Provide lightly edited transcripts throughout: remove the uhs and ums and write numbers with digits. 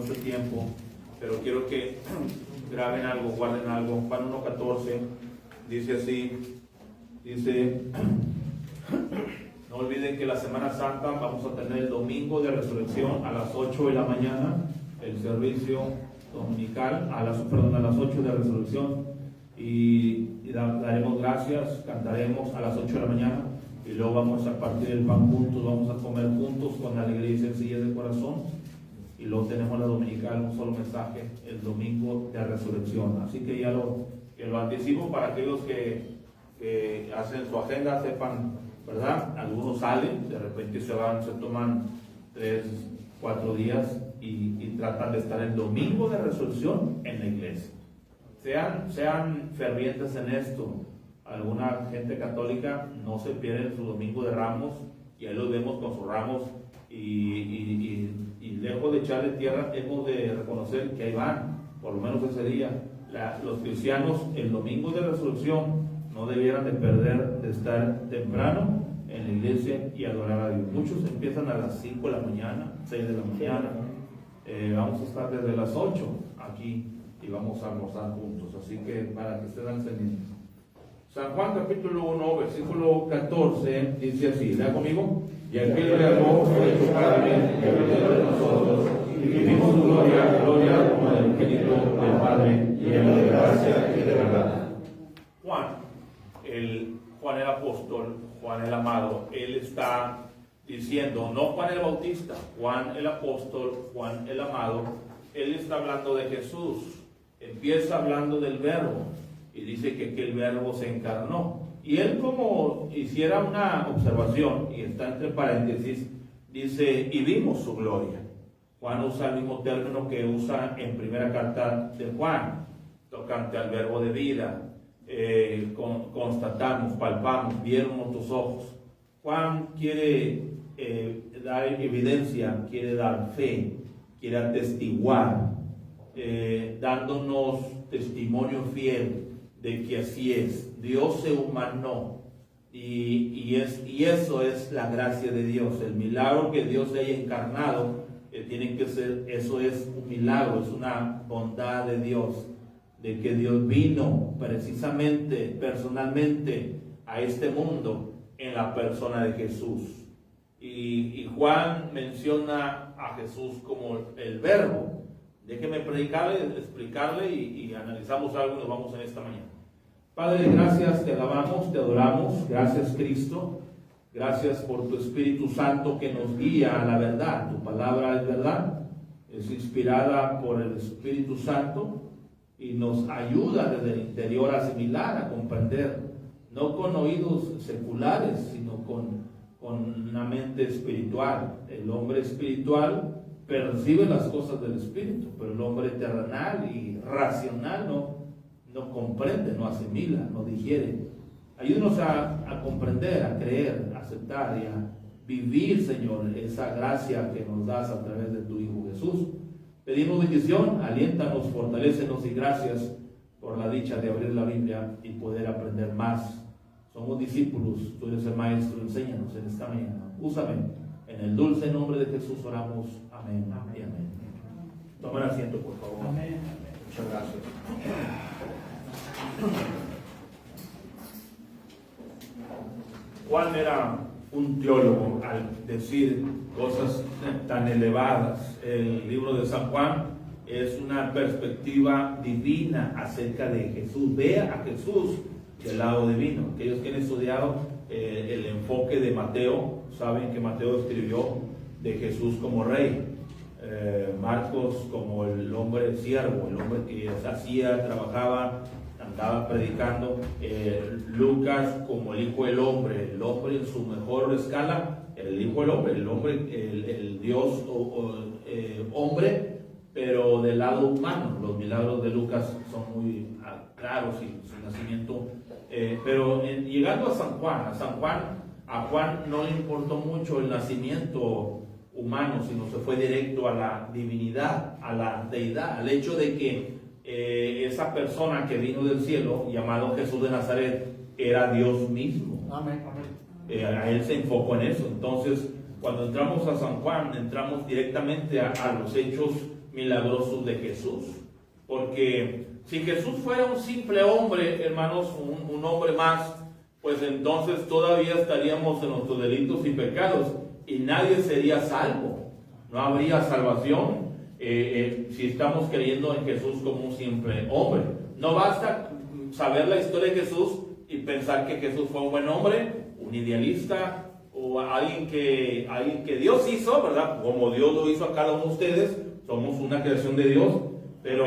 mucho tiempo, pero quiero que graben algo, guarden algo. Juan 1:14 dice así, dice, no olviden que la Semana Santa vamos a tener el domingo de resurrección a las 8 de la mañana, el servicio dominical a las 8 de resurrección, y daremos gracias, cantaremos a las 8 de la mañana, y luego vamos a partir el pan juntos, vamos a comer juntos con alegría y sencillez de corazón, y luego tenemos la dominical, un solo mensaje, el domingo de resurrección. Así que ya lo anticipo para aquellos que hacen su agenda, sepan, ¿verdad? Algunos salen, de repente se toman 3, 4 días y tratan de estar el domingo de resurrección en la iglesia. Sean fervientes en esto. Alguna gente católica no se pierde su domingo de Ramos, y ahí los vemos con sus ramos, y lejos de echarle tierra, hemos de reconocer que ahí van, por lo menos ese día. Los cristianos, el domingo de resurrección, no debieran de perder de estar temprano en la iglesia y adorar a Dios. Muchos empiezan a las 5 de la mañana, 6 de la mañana. Vamos a estar desde las 8 aquí y vamos a almorzar juntos, así que para que estén al pendiente. San Juan capítulo 1, versículo 14, dice así, lea conmigo. Y aquel verbo fue hecho carne y habitó de nosotros, y vimos su gloria, gloria como del unigénito del Padre, lleno de gracia y de verdad. Juan el apóstol, Juan el amado, él está diciendo, no Juan el Bautista, Juan el apóstol, Juan el amado, él está hablando de Jesús, empieza hablando del verbo, y dice que el verbo se encarnó. Y él, como hiciera una observación, y está entre paréntesis, dice, y vimos su gloria. Juan usa el mismo término que usa en primera carta de Juan, tocante al verbo de vida. Constatamos, palpamos, vieron nuestros ojos. Juan quiere dar evidencia, quiere dar fe, quiere atestiguar, dándonos testimonio fiel de que así es. Dios se humanó, y eso es la gracia de Dios. El milagro que Dios se haya encarnado, tiene que ser, eso es un milagro, es una bondad de Dios, de que Dios vino precisamente, personalmente a este mundo en la persona de Jesús. Y Juan menciona a Jesús como el verbo. Déjeme explicarle y analizamos algo y nos vamos en esta mañana. Padre, gracias, te alabamos, te adoramos. Gracias, Cristo. Gracias por tu Espíritu Santo que nos guía a la verdad. Tu palabra es verdad, es inspirada por el Espíritu Santo y nos ayuda desde el interior a asimilar, a comprender, no con oídos seculares, sino con una mente espiritual. El hombre espiritual percibe las cosas del Espíritu, pero el hombre terrenal y racional no comprende, no asimila, no digiere. Ayúdanos a comprender, a creer, a aceptar y a vivir, Señor, esa gracia que nos das a través de tu Hijo Jesús. Pedimos bendición, aliéntanos, fortalécenos, y gracias por la dicha de abrir la Biblia y poder aprender más. Somos discípulos, tú eres el Maestro, enséñanos en esta mañana. Úsame, en el dulce nombre de Jesús oramos. Amén, amén y amén. Tomen asiento, por favor. Amén. Muchas gracias. Juan era un teólogo al decir cosas tan elevadas. El libro de San Juan es una perspectiva divina acerca de Jesús. Ve a Jesús del lado divino. Aquellos que han estudiado el enfoque de Mateo saben que Mateo escribió de Jesús como rey, Marcos como el hombre siervo, el hombre que hacía, trabajaba, andaba predicando, Lucas como el hijo del hombre, el hombre en su mejor escala, el hijo del hombre, el Dios hombre, pero del lado humano. Los milagros de Lucas son muy claros y su nacimiento, pero llegando a San Juan, a Juan no le importó mucho el nacimiento humano, sino se fue directo a la divinidad, a la deidad, al hecho de que esa persona que vino del cielo, llamado Jesús de Nazaret, era Dios mismo. Amén. A él se enfocó en eso. Entonces, cuando entramos a San Juan, entramos directamente a los hechos milagrosos de Jesús. Porque si Jesús fuera un simple hombre, hermanos, un hombre más, pues entonces todavía estaríamos en nuestros delitos y pecados y nadie sería salvo. No habría salvación si estamos creyendo en Jesús como un simple hombre. No basta saber la historia de Jesús y pensar que Jesús fue un buen hombre, un idealista o alguien que Dios hizo, ¿verdad? Como Dios lo hizo a cada uno de ustedes, somos una creación de Dios, pero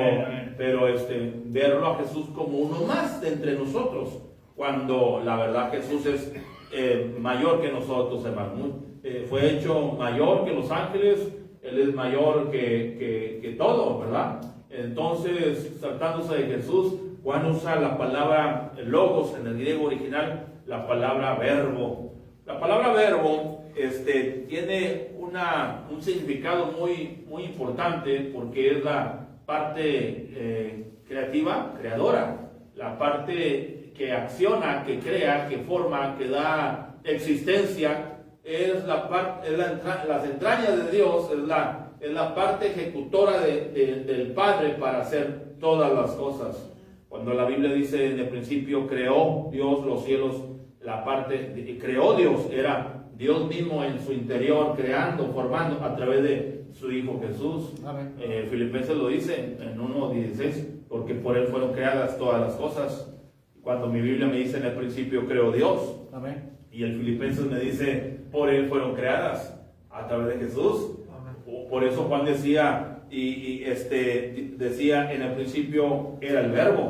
verlo a Jesús como uno más de entre nosotros, cuando la verdad Jesús es mayor que nosotros, hermano. Fue hecho mayor que los ángeles, Él es mayor que todo, ¿verdad? Entonces, tratándose de Jesús, Juan usa la palabra logos en el griego original, la palabra verbo. La palabra verbo tiene un significado muy importante porque es la parte creativa, creadora, la parte que acciona, que crea, que forma, que da existencia. Es las entrañas de Dios, es la parte ejecutora del Padre para hacer todas las cosas. Cuando la Biblia dice en el principio creó Dios los cielos, creó Dios, era Dios mismo en su interior creando, formando a través de su Hijo Jesús. Filipenses lo dice en 1:16, porque por Él fueron creadas todas las cosas. Cuando mi Biblia me dice en el principio creó Dios, amén, y el Filipenses me dice por Él fueron creadas a través de Jesús. Amén. Por eso Juan decía decía en el principio era el verbo,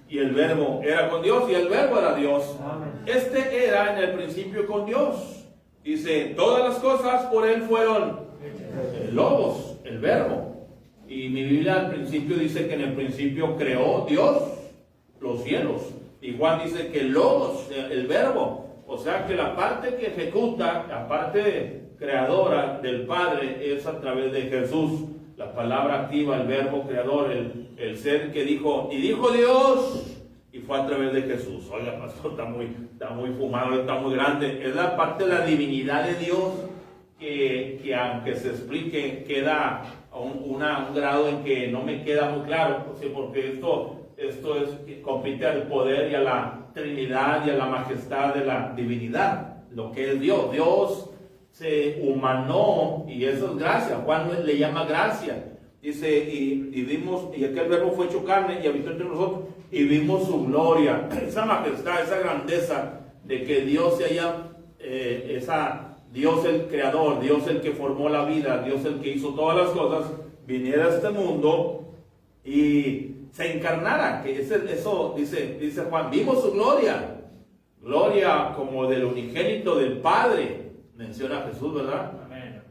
y el verbo era con Dios, y el verbo era Dios. Amén. Era en el principio con Dios. Dice, todas las cosas por Él fueron logos, el verbo. Y mi Biblia al principio dice que en el principio creó Dios los cielos. Y Juan dice que logos, el verbo. O sea que la parte que ejecuta, la parte creadora del Padre es a través de Jesús. La palabra activa, el verbo creador, el ser que dijo, y dijo Dios, y fue a través de Jesús. Oiga, pastor, está muy fumado, está muy grande. Es la parte de la divinidad de Dios que aunque se explique, queda a un grado en que no me queda muy claro, porque esto compite al poder y a la Trinidad y a la majestad de la divinidad, lo que es Dios. Dios se humanó y eso es gracia. Juan le llama gracia. Dice, y vimos, y aquel verbo fue hecho carne y habitó entre nosotros, y vimos su gloria, esa majestad, esa grandeza de que Dios se haya, Dios el creador, Dios el que formó la vida, Dios el que hizo todas las cosas, viniera a este mundo y se encarnara, que eso dice Juan, vimos su gloria como del unigénito del Padre, menciona Jesús, ¿verdad? Amén.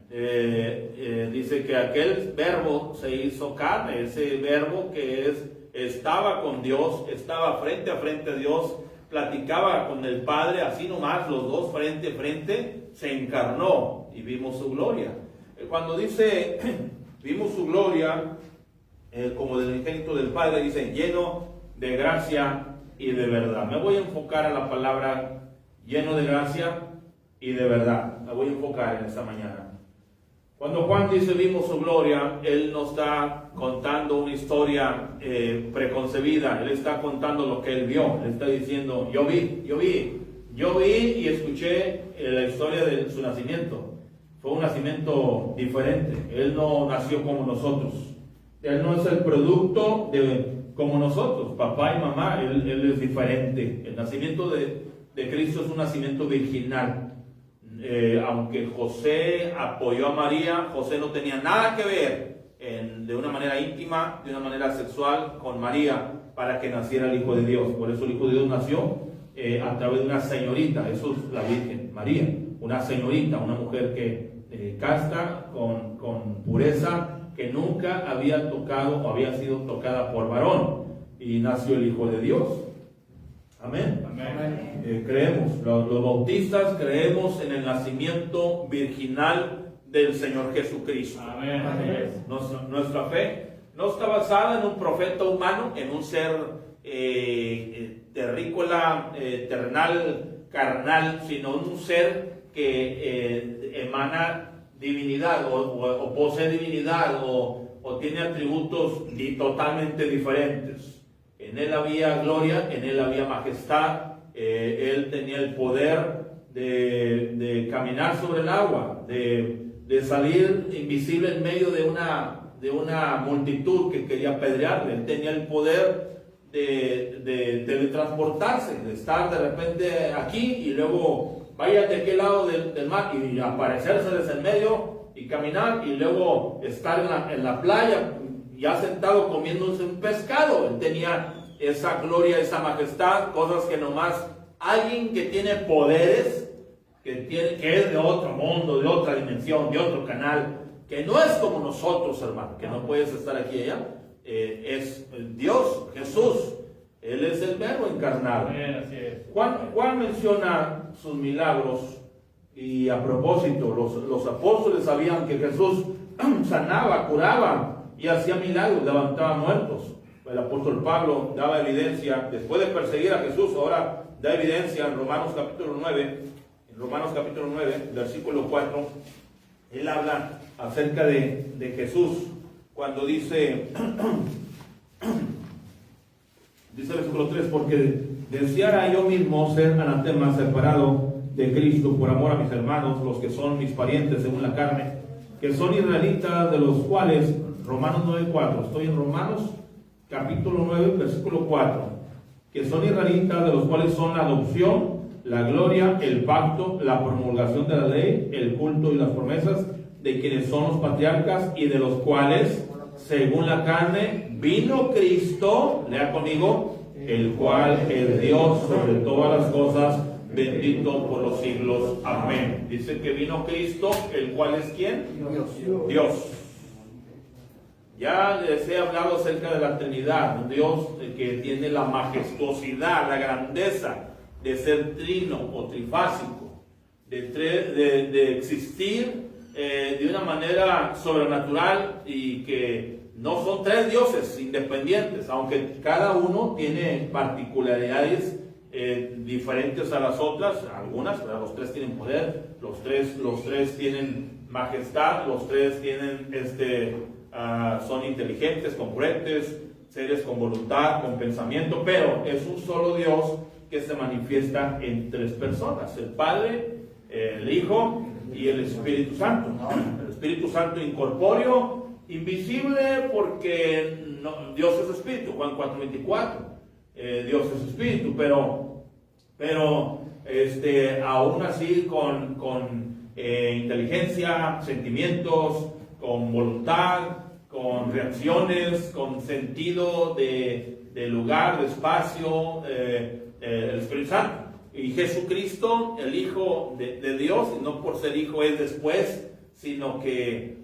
Dice que aquel verbo se hizo carne, ese verbo que estaba con Dios, estaba frente a frente a Dios, platicaba con el Padre, así nomás, los dos frente a frente, se encarnó y vimos su gloria. Cuando dice, vimos su gloria, como del unigénito del Padre, dice, lleno de gracia y de verdad. Me voy a enfocar a la palabra lleno de gracia y de verdad. Me voy a enfocar en esta mañana. Cuando Juan dice vimos su gloria, él no está contando una historia preconcebida, él está contando lo que él vio. Él está diciendo, yo vi y escuché la historia de su nacimiento. Fue un nacimiento diferente. Él no nació como nosotros. Él no es el producto como nosotros, papá y mamá. Él es diferente. El nacimiento de Cristo es un nacimiento virginal. Aunque José apoyó a María, José no tenía nada que ver de una manera íntima, de una manera sexual con María para que naciera el Hijo de Dios. Por eso el Hijo de Dios nació a través de una señorita. Eso es la Virgen María, una señorita, una mujer que casta, con pureza, que nunca había tocado o había sido tocada por varón, y nació el Hijo de Dios. Amén. Amén. Creemos, los bautistas creemos en el nacimiento virginal del Señor Jesucristo. Amén. Amén. Nuestra fe no está basada en un profeta humano, en un ser terrícola, terrenal, carnal, sino en un ser que emana divinidad o posee divinidad o tiene atributos totalmente diferentes. En él había gloria, en él había majestad, él tenía el poder de caminar sobre el agua, de salir invisible en medio de una multitud que quería apedrearle. Él tenía el poder de teletransportarse, de estar de repente aquí y luego vaya de aquel lado del mar y aparecerse desde el medio y caminar y luego estar en la playa ya sentado comiéndose un pescado. Él tenía esa gloria, esa majestad, cosas que nomás alguien que tiene poderes, que es de otro mundo, de otra dimensión, de otro canal, que no es como nosotros, hermano, que no puedes estar aquí y allá, es Dios, Jesús. Él es el Verbo encarnado. Así es. Juan menciona sus milagros y a propósito, los apóstoles sabían que Jesús sanaba, curaba y hacía milagros, levantaba muertos. El apóstol Pablo daba evidencia, después de perseguir a Jesús, ahora da evidencia en Romanos capítulo 9, versículo 4, él habla acerca de Jesús, cuando dice el versículo 3, porque deseara yo mismo ser anatema, separado de Cristo por amor a mis hermanos, los que son mis parientes según la carne, que son israelitas, de los cuales, Romanos 9:4, estoy en Romanos capítulo 9, versículo 4, que son israelitas, de los cuales son la adopción, la gloria, el pacto, la promulgación de la ley, el culto y las promesas, de quienes son los patriarcas y de los cuales, según la carne, vino Cristo, lea conmigo, el cual es Dios sobre todas las cosas, bendito por los siglos. Amén. Dice que vino Cristo, el cual es ¿quién? Dios. Ya les he hablado acerca de la Trinidad, un Dios que tiene la majestuosidad, la grandeza de ser trino o trifásico, de existir de una manera sobrenatural y que no son tres dioses independientes, aunque cada uno tiene particularidades diferentes a las otras, algunas, pero los tres tienen poder, los tres tienen majestad, los tres tienen son inteligentes, congruentes, seres con voluntad, con pensamiento, pero es un solo Dios que se manifiesta en tres personas: el Padre, el Hijo y el Espíritu Santo. El Espíritu Santo incorpóreo, invisible, porque Dios es Espíritu, Juan 4:24, Dios es Espíritu, pero aún así con inteligencia, sentimientos, con voluntad, con reacciones, con sentido de lugar, de espacio, el Espíritu Santo. Y Jesucristo, el Hijo de Dios, y no por ser Hijo es después, sino que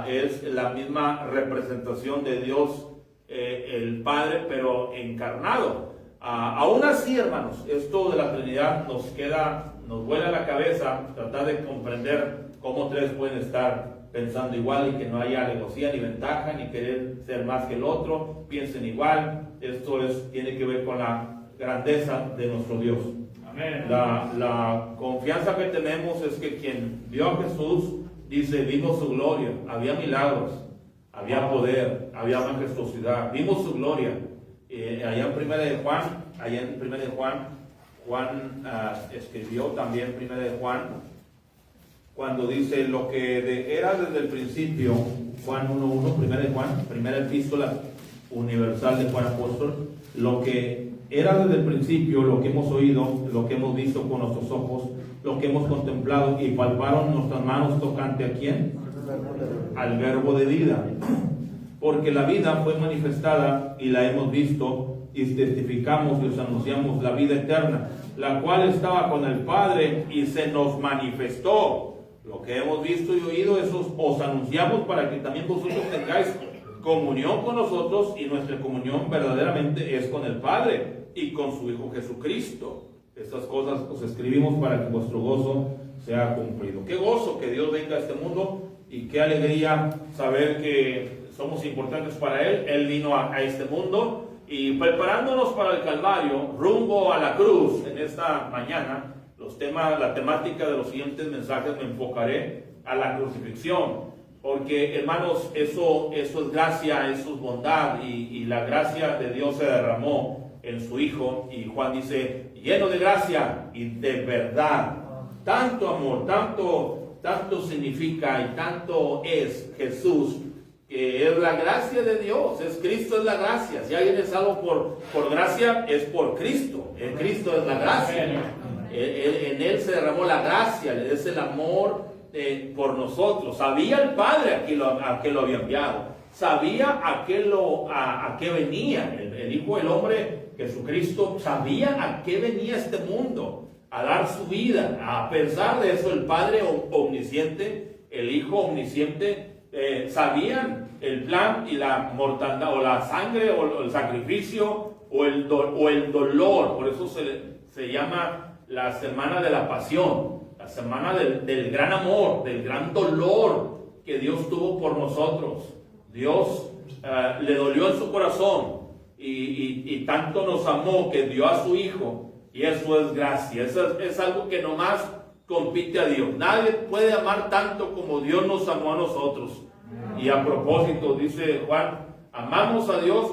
es la misma representación de Dios, el Padre, pero encarnado. Aún así, hermanos, esto de la Trinidad nos vuela la cabeza tratar de comprender cómo tres pueden estar pensando igual y que no haya alevosía ni ventaja ni querer ser más que el otro, piensen igual. Esto tiene que ver con la grandeza de nuestro Dios. Amén. La confianza que tenemos es que quien vio a Jesús dice: vimos su gloria, había milagros, había poder, había majestuosidad, vimos su gloria. Allá en Primera de Juan, Juan escribió también Primera de Juan, cuando dice lo que era desde el principio, Juan 1:1, Primera de Juan, primera epístola universal de Juan Apóstol, lo que era desde el principio, lo que hemos oído, lo que hemos visto con nuestros ojos, lo que hemos contemplado y palparon nuestras manos tocante ¿a quién? Al Verbo de vida. Porque la vida fue manifestada y la hemos visto y testificamos y os anunciamos la vida eterna, la cual estaba con el Padre y se nos manifestó. Lo que hemos visto y oído, eso os anunciamos para que también vosotros tengáis comunión con nosotros, y nuestra comunión verdaderamente es con el Padre y con su Hijo Jesucristo. Estas cosas os escribimos para que vuestro gozo sea cumplido. Qué gozo que Dios venga a este mundo, y qué alegría saber que somos importantes para Él. Él vino a este mundo, y preparándonos para el Calvario, rumbo a la cruz, en esta mañana, la temática de los siguientes mensajes me enfocaré a la crucifixión. Porque, hermanos, eso es gracia, eso es bondad, y la gracia de Dios se derramó en su Hijo. Y Juan dice, lleno de gracia y de verdad. Tanto amor, tanto significa y tanto es Jesús, que es la gracia de Dios. Cristo es la gracia. Si alguien es salvo por gracia, es por Cristo. Cristo es la gracia. En Él se derramó la gracia, es el amor por nosotros. Sabía el Padre a qué lo había enviado, sabía a qué venía el Hijo del Hombre, Jesucristo, sabía a qué venía este mundo, a dar su vida. A pesar de eso, el Padre omnisciente, el Hijo omnisciente, sabían el plan y la mortandad, o la sangre, o el sacrificio, o el dolor. Por eso se llama la semana de la pasión, la semana del gran amor, del gran dolor que Dios tuvo por nosotros. Dios le dolió en su corazón y tanto nos amó que dio a su Hijo, y eso es gracia. Eso es algo que nomás compite a Dios. Nadie puede amar tanto como Dios nos amó a nosotros. Y a propósito, dice Juan, amamos a Dios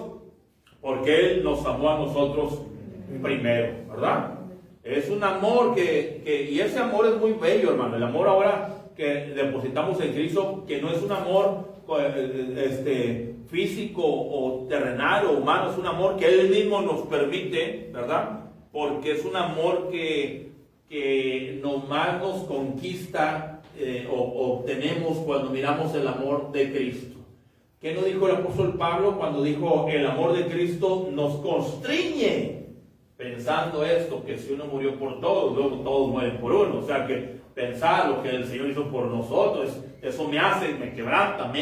porque Él nos amó a nosotros primero, ¿verdad? Es un amor y ese amor es muy bello, hermano. El amor ahora que depositamos en Cristo, que no es un amor físico o terrenal o humano, es un amor que Él mismo nos permite, ¿verdad? Porque es un amor que nomás nos conquista o obtenemos cuando miramos el amor de Cristo. ¿Qué nos dijo el apóstol Pablo cuando dijo el amor de Cristo nos constriñe? Pensando esto, que si uno murió por todos, luego todos mueren por uno. O sea que pensar lo que el Señor hizo por nosotros, eso me hace, me quebranta, me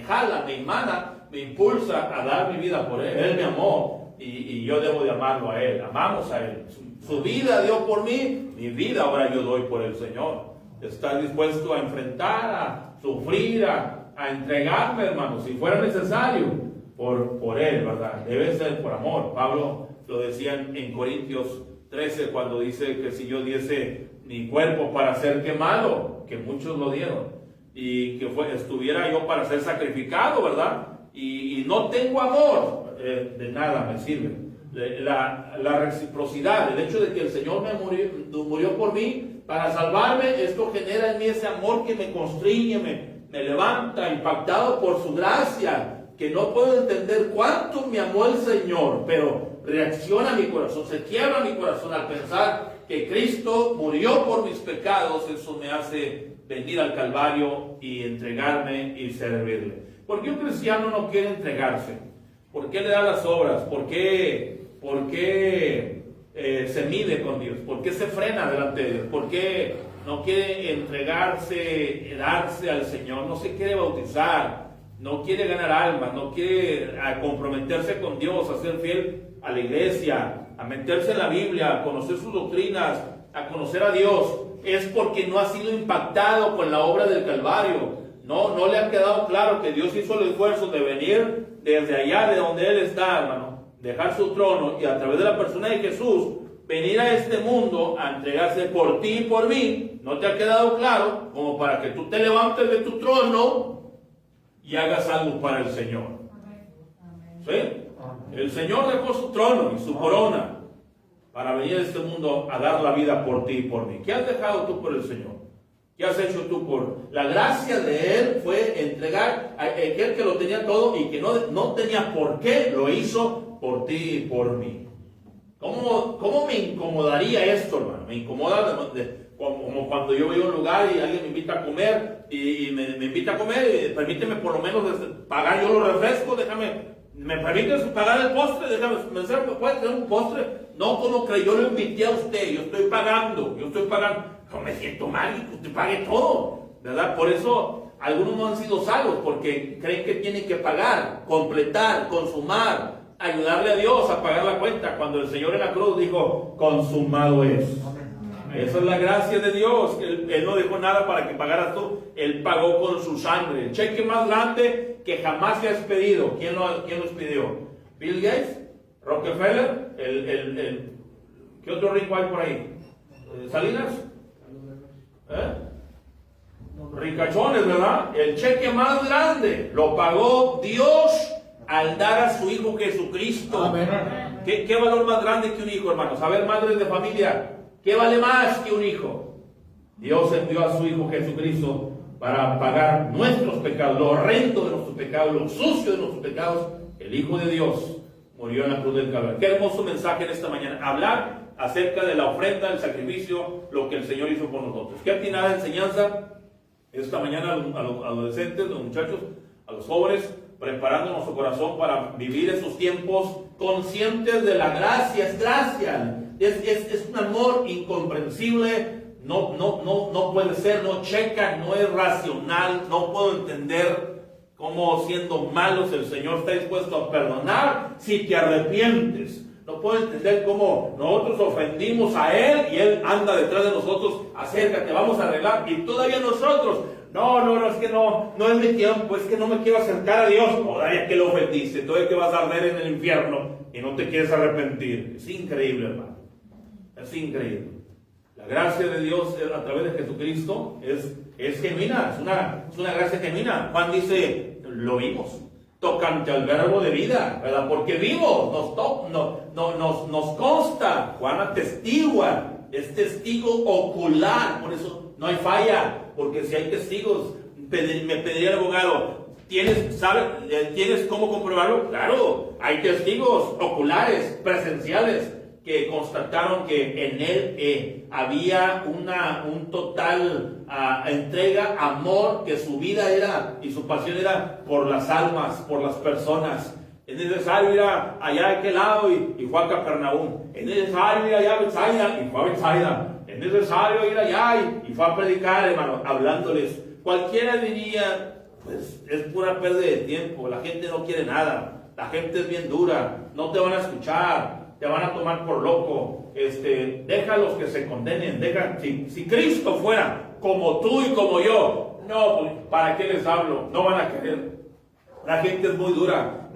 jala, me emana, me impulsa a dar mi vida por Él. Él me amó y yo debo de amarlo a Él. Amamos a Él. Su vida dio por mí, mi vida ahora yo doy por el Señor. Estar dispuesto a enfrentar, a sufrir, a entregarme, hermano, si fuera necesario, por Él, ¿verdad? Debe ser por amor. Pablo lo decía en Corintios 13, cuando dice que si yo diese mi cuerpo para ser quemado, que muchos lo dieron, y que estuviera yo para ser sacrificado, ¿verdad? Y no tengo amor, de nada me sirve. La reciprocidad, el hecho de que el Señor murió por mí para salvarme, esto genera en mí ese amor que me constriñe, me levanta, impactado por su gracia, que no puedo entender cuánto me amó el Señor, pero reacciona mi corazón, se quiebra mi corazón al pensar que Cristo murió por mis pecados. Eso me hace venir al Calvario y entregarme y servirle. ¿Por qué un cristiano no quiere entregarse? ¿Por qué le da las obras? ¿Por qué se mide con Dios? ¿Por qué se frena delante de Dios? ¿Por qué no quiere entregarse, darse al Señor? No se quiere bautizar, no quiere ganar almas, no quiere comprometerse con Dios, a ser fiel a la iglesia, a meterse en la Biblia, a conocer sus doctrinas, a conocer a Dios. Es porque no ha sido impactado con la obra del Calvario. No le ha quedado claro que Dios hizo el esfuerzo de venir desde allá de donde Él está, hermano, dejar su trono y a través de la persona de Jesús venir a este mundo a entregarse por ti y por mí. No te ha quedado claro como para que tú te levantes de tu trono y hagas algo para el Señor. ¿Sí? El Señor dejó su trono y su corona para venir a este mundo a dar la vida por ti y por mí. ¿Qué has dejado tú por el Señor? ¿Qué has hecho tú por la gracia de Él? Fue entregar a aquel que lo tenía todo y que no tenía por qué, lo hizo por ti y por mí. ¿Cómo me incomodaría esto, hermano? Me incomoda como cuando yo voy a un lugar y alguien me invita a comer y me invita a comer, permíteme por lo menos pagar yo los refrescos, ¿me permites pagar el postre? ¿Me puede tener un postre? No, como que yo lo invité a usted, yo estoy pagando. No me siento mal y que usted pague todo, ¿verdad? Por eso algunos no han sido salvos, porque creen que tienen que pagar, completar, consumar, ayudarle a Dios a pagar la cuenta, cuando el Señor en la cruz dijo, consumado es. Esa es la gracia de Dios. Él no dejó nada para que pagaras tú. Él pagó con su sangre. El cheque más grande que jamás se has pedido. ¿Quién los pidió? ¿Bill Gates? ¿Rockefeller? ¿Qué otro rico hay por ahí? ¿Salinas? ricachones, ¿verdad? El cheque más grande lo pagó Dios al dar a su Hijo Jesucristo. Amén. ¿Qué valor más grande que un hijo, hermanos? A ver, madres de familia, ¿qué vale más que un hijo? Dios envió a su Hijo Jesucristo para pagar nuestros pecados, lo horrendo de nuestros pecados, lo sucio de nuestros pecados. El Hijo de Dios murió en la cruz del Calvario. Qué hermoso mensaje en esta mañana. Hablar acerca de la ofrenda, el sacrificio, lo que el Señor hizo por nosotros. Qué atinada enseñanza esta mañana a los adolescentes, a los muchachos, a los jóvenes, preparando nuestro corazón para vivir esos tiempos conscientes de la gracia. Es gracia, es un amor incomprensible. No puede ser, no checa, no es racional. No puedo entender cómo siendo malos el Señor está dispuesto a perdonar si te arrepientes. No puedo entender cómo nosotros ofendimos a Él y Él anda detrás de nosotros. Acércate, vamos a arreglar. Y todavía nosotros, no, es que no es mi tiempo, es que no me quiero acercar a Dios. Todavía que lo ofendiste, todavía que vas a arder en el infierno y no te quieres arrepentir. Es increíble, hermano. Es increíble. La gracia de Dios a través de Jesucristo es genuina, es una gracia genuina. Juan dice, lo vimos, tocante al verbo de vida, ¿verdad? Porque vimos, nos consta. Juan atestigua, es testigo ocular, por eso no hay falla, porque si hay testigos, me pediría el abogado, ¿tienes cómo comprobarlo? Claro, hay testigos oculares, presenciales, que constataron que en él había un total entrega, amor, que su vida era y su pasión era por las almas, por las personas. Es necesario ir allá a aquel lado y fue a Capernaum. Es necesario ir allá a Betsaida y fue a Betsaida. Es necesario ir allá y fue a predicar, hermano, hablándoles. Cualquiera diría, pues es pura pérdida de tiempo, la gente no quiere nada, la gente es bien dura, no te van a escuchar, te van a tomar por loco, déjalos que se condenen, si Cristo fuera como tú y como yo, no, pues, ¿para qué les hablo? No van a querer. La gente es muy dura,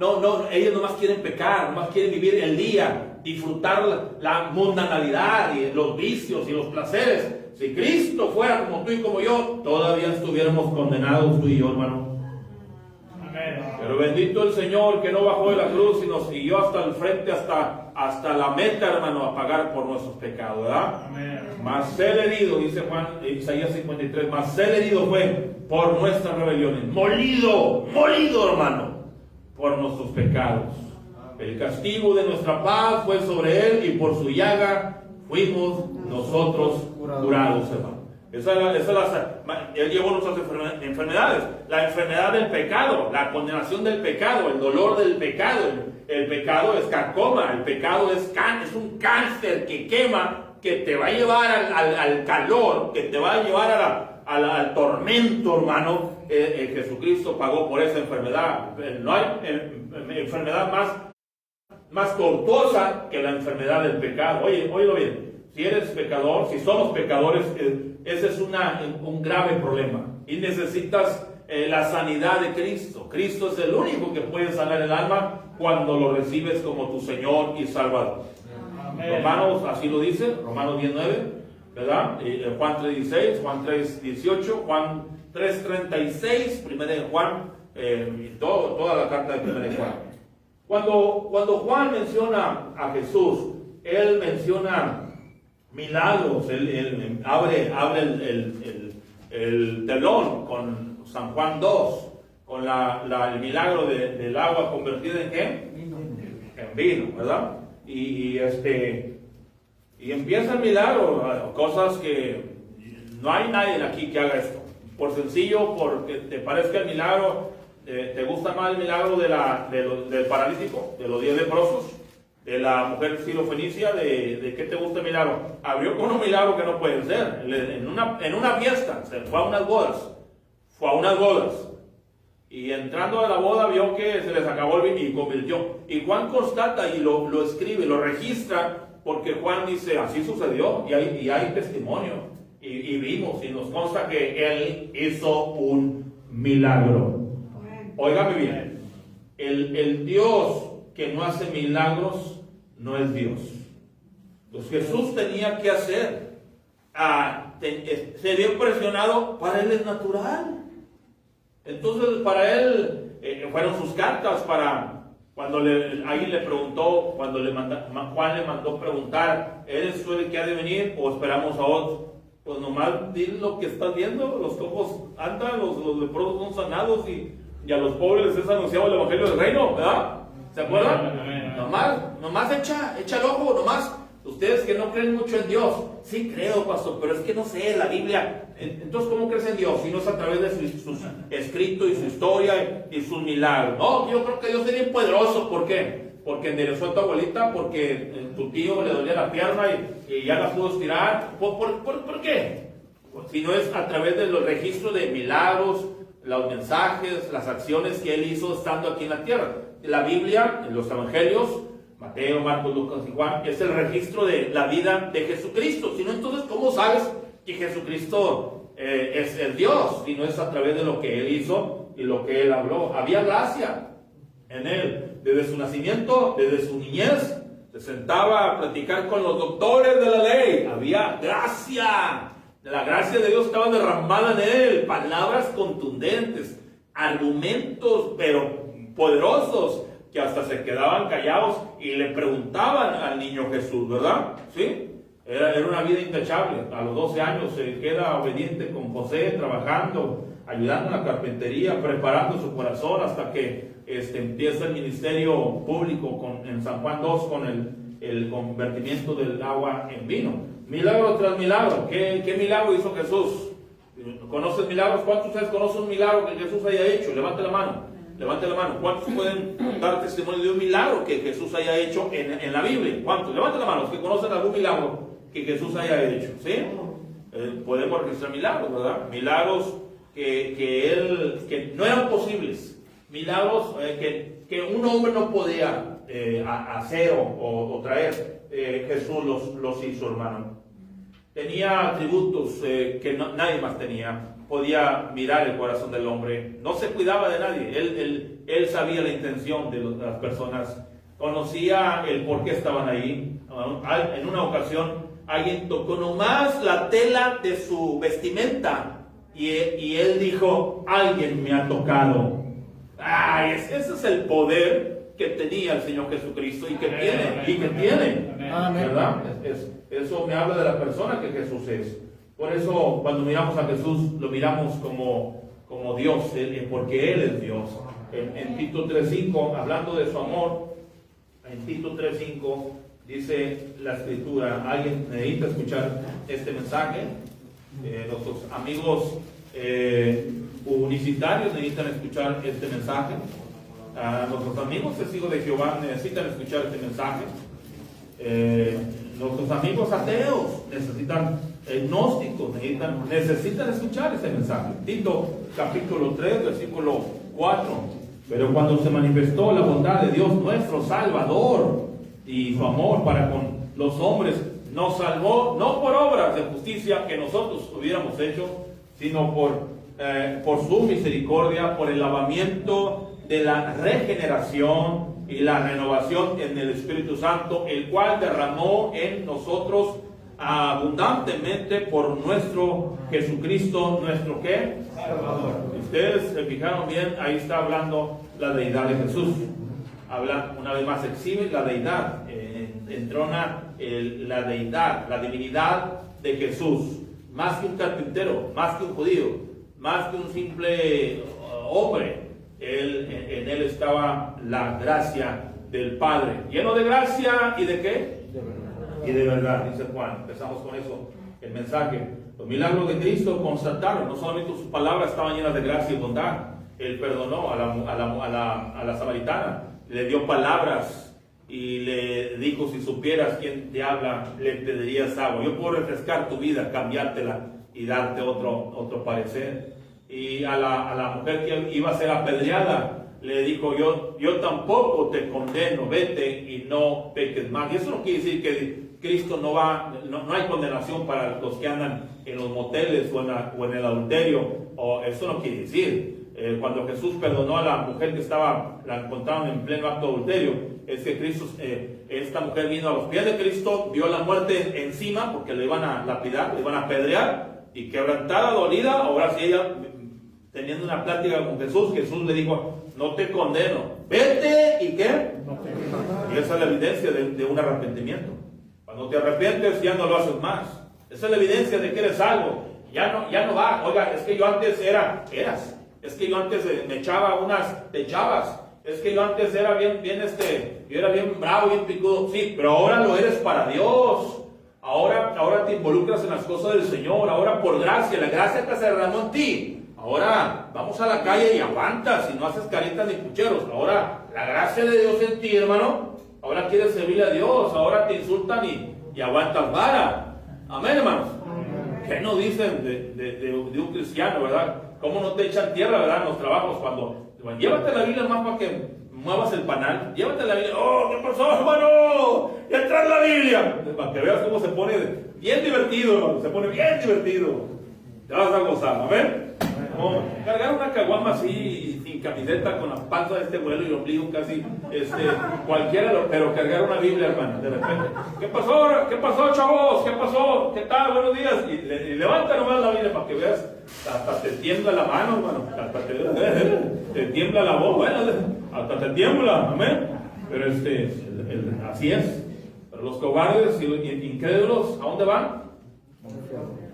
ellos nomás quieren pecar, nomás quieren vivir el día, disfrutar la mundanalidad y los vicios y los placeres. Si Cristo fuera como tú y como yo, todavía estuviéramos condenados tú y yo, hermano. Pero bendito el Señor que no bajó de la cruz y nos siguió hasta el frente, hasta la meta, hermano, a pagar por nuestros pecados, ¿verdad? Amén. Mas el herido, dice Juan, Isaías 53, mas el herido fue por nuestras rebeliones, molido, hermano, por nuestros pecados. El castigo de nuestra paz fue sobre él y por su llaga fuimos nosotros curados, hermano. Él llevó nuestras enfermedades, la enfermedad del pecado, la condenación del pecado, el dolor del pecado. El pecado es carcoma, el pecado es un cáncer que quema, que te va a llevar al calor, que te va a llevar al tormento, hermano. Jesucristo pagó por esa enfermedad. No hay enfermedad más tortuosa que la enfermedad del pecado. Óyelo bien. Si eres pecador, si somos pecadores, ese es un grave problema. Y necesitas la sanidad de Cristo. Cristo es el único que puede sanar el alma cuando lo recibes como tu Señor y Salvador. Amén. Romanos así lo dice, Romanos 10:9, ¿verdad? Juan 3:16, Juan 3:18, Juan 3:36, primera de Juan, toda la carta de primera de Juan. Cuando Juan menciona a Jesús, él menciona milagros, él abre el telón con San Juan 2, con el milagro del agua convertida en ¿qué? En vino, ¿verdad? Y empieza el milagro, cosas que no hay nadie aquí que haga esto. Por sencillo, porque te parezca el milagro, te gusta más el milagro del paralítico, de los 10 leprosos, de la mujer sirofenicia, de qué te gusta el milagro. Abrió con un milagro que no puede ser. En una fiesta, se fue a unas bodas. Y entrando a la boda vio que se les acabó el vino y convirtió. Y Juan constata y lo escribe, lo registra, porque Juan dice, así sucedió, y hay testimonio. Y vimos, y nos consta que él hizo un milagro. Óigame bien, el Dios que no hace milagros no es Dios. Entonces Jesús tenía que hacer se vio presionado, para él es natural. Entonces para él fueron sus cartas para cuando alguien le preguntó, cuando Juan le mandó preguntar, ¿eres tú el que ha de venir o esperamos a otro? Pues nomás di lo que estás viendo, los cojos andan, los leprosos son sanados y a los pobres les es anunciado el evangelio del reino, ¿verdad? ¿Se acuerdan? Nomás echa el ojo, nomás. Ustedes que no creen mucho en Dios, sí creo, pastor, pero es que no sé, la Biblia. Entonces, ¿cómo crees en Dios? Si no es a través de sus escritos y su historia y sus milagros. No, yo creo que Dios es bien poderoso. ¿Por qué? Porque enderezó a tu abuelita, porque tu tío le dolía la pierna y ya la pudo estirar. ¿Por qué? Si no es a través de los registros de milagros, los mensajes, las acciones que él hizo estando aquí en la tierra. La Biblia, en los evangelios, Mateo, Marcos, Lucas y Juan, es el registro de la vida de Jesucristo. Si no, entonces, ¿cómo sabes que Jesucristo es el Dios? Si no es a través de lo que él hizo y lo que él habló. Había gracia en él. Desde su nacimiento, desde su niñez, se sentaba a platicar con los doctores de la ley. Había gracia. La gracia de Dios estaba derramada en él. Palabras contundentes, argumentos, pero poderosos, que hasta se quedaban callados y le preguntaban al niño Jesús, ¿verdad? ¿Sí? Era una vida intachable. A los 12 años se queda obediente con José, trabajando, ayudando en la carpintería, preparando su corazón hasta que empieza el ministerio público en San Juan 2 con el convertimiento del agua en vino. Milagro tras milagro. ¿Qué milagro hizo Jesús? ¿Conoces milagros? ¿Cuántos de ustedes conocen un milagro que Jesús haya hecho? Levante la mano. Levante la mano. ¿Cuántos pueden dar testimonio de un milagro que Jesús haya hecho en la Biblia? ¿Cuántos? Levante la mano. Los que conocen algún milagro que Jesús haya hecho. ¿Sí? Podemos registrar milagros, ¿verdad? Milagros que no eran posibles. Milagros que un hombre no podía hacer o traer. Jesús los hizo, hermano. Tenía atributos que nadie más tenía. Podía mirar el corazón del hombre. No se cuidaba de nadie. Él sabía la intención de las personas. Conocía el por qué estaban ahí. En una ocasión, alguien tocó nomás la tela de su vestimenta. Y él dijo, alguien me ha tocado. Ese es el poder que tenía el Señor Jesucristo y que tiene. ¿Verdad? Eso me habla de la persona que Jesús es. Por eso cuando miramos a Jesús lo miramos como Dios, porque Él es Dios. En Tito 3.5, hablando de su amor, en Tito 3.5 dice la Escritura, ¿alguien necesita escuchar este mensaje? Nuestros amigos publicitarios necesitan escuchar este mensaje. Nuestros amigos testigos de Jehová necesitan escuchar este mensaje. Nuestros amigos ateos necesitan, gnósticos necesitan escuchar este mensaje. Tito capítulo 3 versículo 4. Pero cuando se manifestó la bondad de Dios nuestro Salvador y su amor para con los hombres, nos salvó no por obras de justicia que nosotros hubiéramos hecho, sino por su misericordia, por el lavamiento de la regeneración y la renovación en el Espíritu Santo, el cual derramó en nosotros abundantemente por nuestro Jesucristo, nuestro ¿qué? Salvador. Ustedes se fijaron bien, ahí está hablando la deidad de Jesús. Habla una vez más, exhibe la deidad, entrona la deidad, la divinidad de Jesús. Más que un carpintero, más que un judío, más que un simple hombre. En él estaba la gracia del Padre, lleno de gracia y de ¿qué? De verdad. Y de verdad, dice Juan. Empezamos con eso, el mensaje. Los milagros de Cristo constataron, no solamente sus palabras estaban llenas de gracia y bondad. Él perdonó a la samaritana, le dio palabras y le dijo, si supieras quién te habla, le pedirías agua. Yo puedo refrescar tu vida, cambiártela y darte otro parecer. Y a la mujer que iba a ser apedreada, le dijo, yo tampoco te condeno, vete y no peques más. Y eso no quiere decir que Cristo no hay condenación para los que andan en los moteles o en el adulterio, eso no quiere decir. cuando Jesús perdonó a la mujer que la encontraron en pleno acto de adulterio, es que Cristo, esta mujer vino a los pies de Cristo, vio la muerte encima porque le iban a lapidar, le iban a apedrear, y quebrantada, dolida, ahora sí ella, teniendo una plática con Jesús, Jesús le dijo: no te condeno, vete, ¿y qué? Y esa es la evidencia de un arrepentimiento. Cuando te arrepientes ya no lo haces más. Esa es la evidencia de que eres salvo. Ya no va. Oiga, es que yo antes es que yo antes me echaba te echabas. Es que yo antes era yo era bien bravo, bien picudo. Sí, pero ahora lo eres para Dios. Ahora te involucras en las cosas del Señor. Ahora por gracia, la gracia que se derramó en ti. Ahora vamos a la calle y aguantas y no haces caritas ni pucheros. Ahora la gracia de Dios en ti, hermano. Ahora quieres servirle a Dios. Ahora te insultan y aguantas vara. Amén, hermanos. ¿Qué no dicen de un cristiano, verdad? ¿Cómo no te echan tierra, verdad, en los trabajos? Cuando llévate la Biblia más para que muevas el panal. Llévate la Biblia. ¡Oh, qué pasó, hermano! ¡Ya traes la Biblia! Para que veas cómo se pone bien divertido, hermano. Se pone bien divertido. Te vas a gozar, amén. Como cargar una caguama así, sin camiseta, con la panza de este vuelo y el ombligo casi, cualquiera, pero cargar una Biblia, hermano, de repente. ¿Qué pasó, chavos? ¿Qué pasó? ¿Qué tal? Buenos días. Y levanta nomás la Biblia para que veas, hasta te tiembla la mano, hermano, hasta te tiembla la voz, bueno, hasta te tiembla, amén. Pero así es. Pero los cobardes y los incrédulos, ¿a dónde van?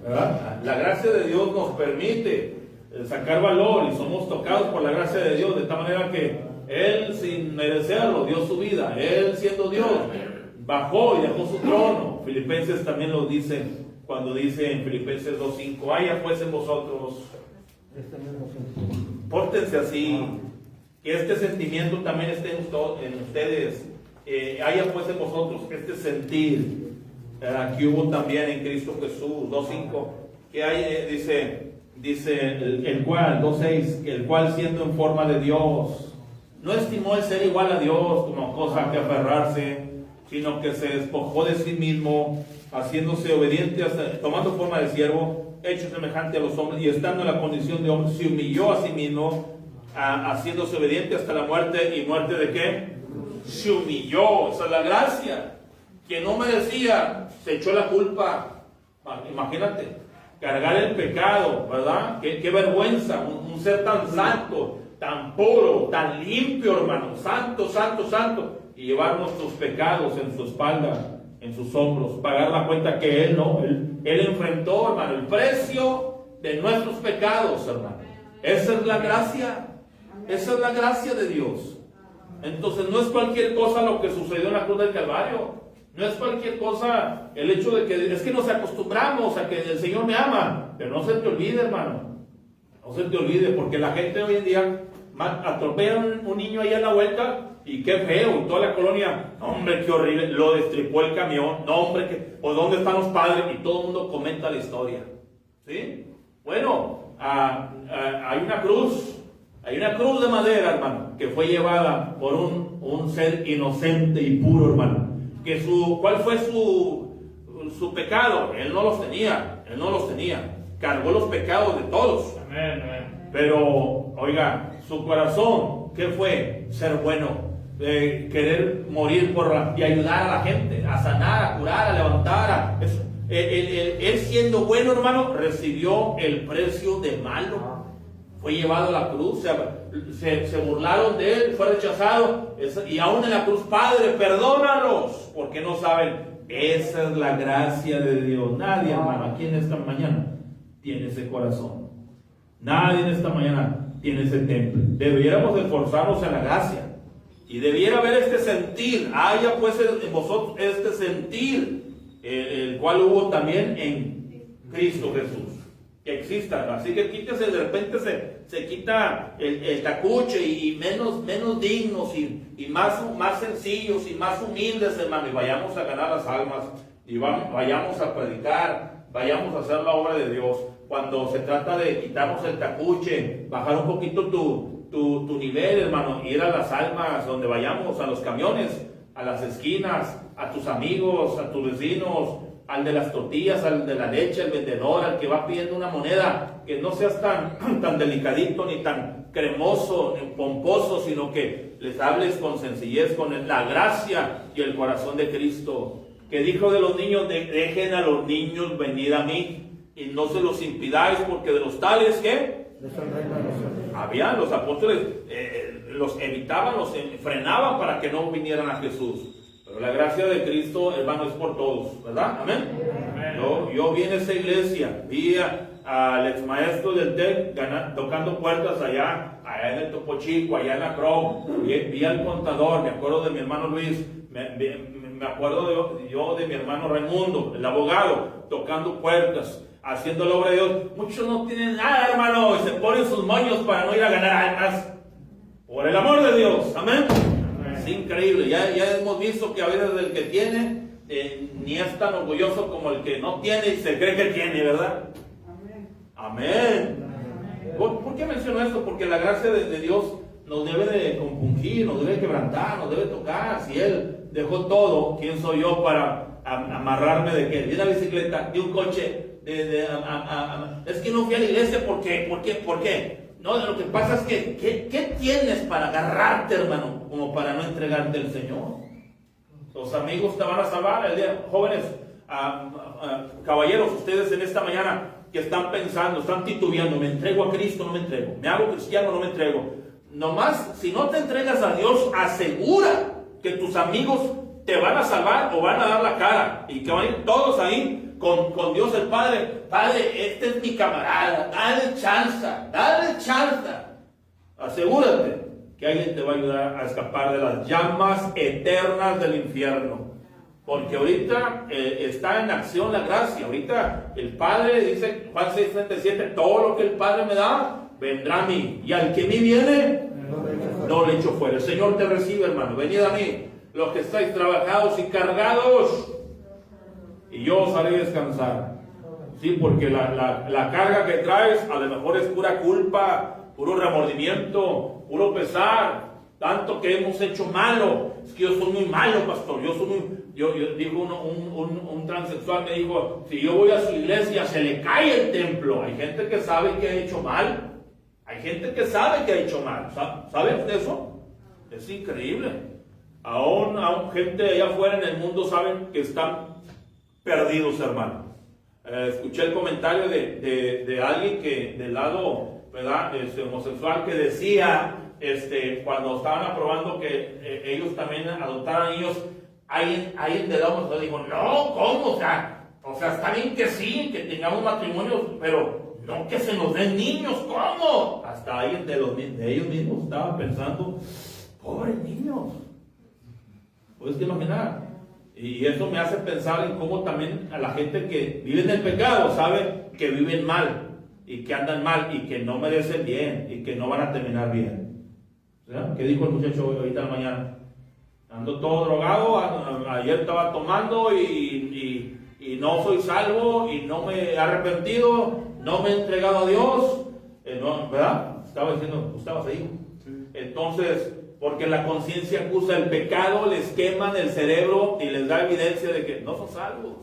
¿Verdad? La gracia de Dios nos permite sacar valor y somos tocados por la gracia de Dios de tal manera que Él, sin merecerlo, dio su vida. Él, siendo Dios, bajó y dejó su trono. Filipenses también lo dice cuando dice en Filipenses 2:5: haya pues en vosotros, pórtense así, que este sentimiento también esté en ustedes. Haya pues en vosotros este sentir que hubo también en Cristo Jesús. 2:5 que hay, dice el cual, 2:6, el cual siendo en forma de Dios, no estimó el ser igual a Dios como cosa que aferrarse, sino que se despojó de sí mismo, haciéndose obediente, tomando forma de siervo, hecho semejante a los hombres, y estando en la condición de hombre, se humilló a sí mismo, haciéndose obediente hasta la muerte. ¿Y muerte de qué? Se humilló. Esa es la gracia. Quien no merecía, se echó la culpa. Imagínate. Cargar el pecado, ¿verdad? Qué vergüenza, un ser tan santo, tan puro, tan limpio, hermano, santo, santo, santo, y llevar nuestros pecados en su espalda, en sus hombros, pagar la cuenta que Él enfrentó, hermano, el precio de nuestros pecados, hermano. Esa es la gracia, esa es la gracia de Dios. Entonces no es cualquier cosa lo que sucedió en la cruz del Calvario. No es cualquier cosa el hecho de que es que nos acostumbramos a que el Señor me ama, pero no se te olvide, hermano, no se te olvide, porque la gente hoy en día atropella un niño ahí a la vuelta y qué feo, y toda la colonia, hombre, qué horrible, lo destripó el camión, no, hombre, o dónde están los padres, y todo el mundo comenta la historia, ¿sí? Bueno, hay una cruz de madera, hermano, que fue llevada por un ser inocente y puro, hermano. ¿Cuál fue su pecado? Él no los tenía. Cargó los pecados de todos. Amén. Pero, oiga, su corazón, ¿qué fue? Ser bueno, querer morir y ayudar a la gente, a sanar, a curar, a levantar. Él siendo bueno, hermano, recibió el precio de malo. Fue llevado a la cruz, se burlaron de él, fue rechazado, y aún en la cruz: Padre, perdónalos, porque no saben. Esa es la gracia de Dios. Nadie, hermano, aquí en esta mañana tiene ese corazón. Nadie en esta mañana tiene ese temple. Debiéramos esforzarnos en la gracia, y debiera haber este sentir. Haya pues en vosotros este sentir, el cual hubo también en Cristo Jesús. Que exista, así que quítese, de repente se quita el tacuche, y menos dignos y más sencillos y más humildes, hermano, y vayamos a ganar las almas, y vayamos a predicar, vayamos a hacer la obra de Dios. Cuando se trata de quitarnos el tacuche, bajar un poquito tu nivel, hermano, ir a las almas, donde vayamos, a los camiones, a las esquinas, a tus amigos, a tus vecinos, al de las tortillas, al de la leche, al vendedor, al que va pidiendo una moneda, que no seas tan delicadito ni tan cremoso, pomposo, sino que les hables con sencillez, con la gracia y el corazón de Cristo, que dijo de los niños: dejen a los niños venir a mí y no se los impidáis, porque de los tales que había, los apóstoles los evitaban, los frenaban para que no vinieran a Jesús. Pero la gracia de Cristo, hermano, es por todos, ¿verdad? Amén. Yo vi en esa iglesia, vi al ex maestro del TEC tocando puertas allá en el Topo Chico, allá en la Crom. Vi al contador, me acuerdo de mi hermano Luis, me acuerdo yo de mi hermano Raimundo, el abogado, tocando puertas, haciendo la obra de Dios. Muchos no tienen nada, hermano, y se ponen sus moños para no ir a ganar almas. Por el amor de Dios, amén. Es increíble, ya hemos visto que a veces el que tiene ni es tan orgulloso como el que no tiene y se cree que tiene, ¿verdad? Amén. ¿Por qué menciono esto? Porque la gracia de Dios nos debe de compungir, nos debe quebrantar, nos debe tocar. Si Él dejó todo, ¿quién soy yo para amarrarme de qué? De una bicicleta, de un coche, es que no fui a la iglesia, ¿por qué? No, lo que pasa es que, ¿qué tienes para agarrarte, hermano, como para no entregarte al Señor? Los amigos te van a salvar el día. Jóvenes, caballeros, ustedes en esta mañana que están pensando, están titubeando: ¿me entrego a Cristo o no me entrego? ¿Me hago cristiano o no me entrego? Nomás, si no te entregas a Dios, asegura que tus amigos te van a salvar o van a dar la cara, y que van a ir todos ahí con Dios el Padre. Padre, este es mi camarada, dale chance. Asegúrate que alguien te va a ayudar a escapar de las llamas eternas del infierno. Porque ahorita está en acción la gracia. Ahorita el Padre dice, Juan 6:37, todo lo que el Padre me da, vendrá a mí. Y al que a mí viene, no le echo fuera. El Señor te recibe, hermano. Venid a mí, los que estáis trabajados y cargados, y yo os haré descansar. Sí, porque la carga que traes a lo mejor es pura culpa, puro remordimiento, puro pesar, tanto que hemos hecho malo. Es que yo soy muy malo, pastor. Yo dijo un transexual, me dijo: si yo voy a su iglesia, se le cae el templo. Hay gente que sabe que ha hecho mal. ¿Sabes de eso? Es increíble. Aún gente allá afuera en el mundo saben que están perdidos, hermano. Escuché el comentario de alguien que del lado, ¿verdad?, homosexual, que decía, cuando estaban aprobando que ellos también adoptaran niños, alguien del lado homosexual dijo: no, ¿cómo? O sea, está bien que sí, que tengamos matrimonios, pero no que se nos den niños, ¿cómo? Hasta alguien de ellos mismos estaba pensando: pobres niños. ¿Puedes imaginar? Y eso me hace pensar en cómo también a la gente que vive en el pecado sabe que viven mal y que andan mal y que no merecen bien y que no van a terminar bien. ¿Verdad? ¿Qué dijo el muchacho ahorita en la mañana? Ando todo drogado, ayer estaba tomando y no soy salvo y no me he arrepentido, no me he entregado a Dios. ¿Verdad? Estaba diciendo, tú estabas ahí. Sí. Entonces, porque la conciencia acusa el pecado, les queman el cerebro y les da evidencia de que no son salvos.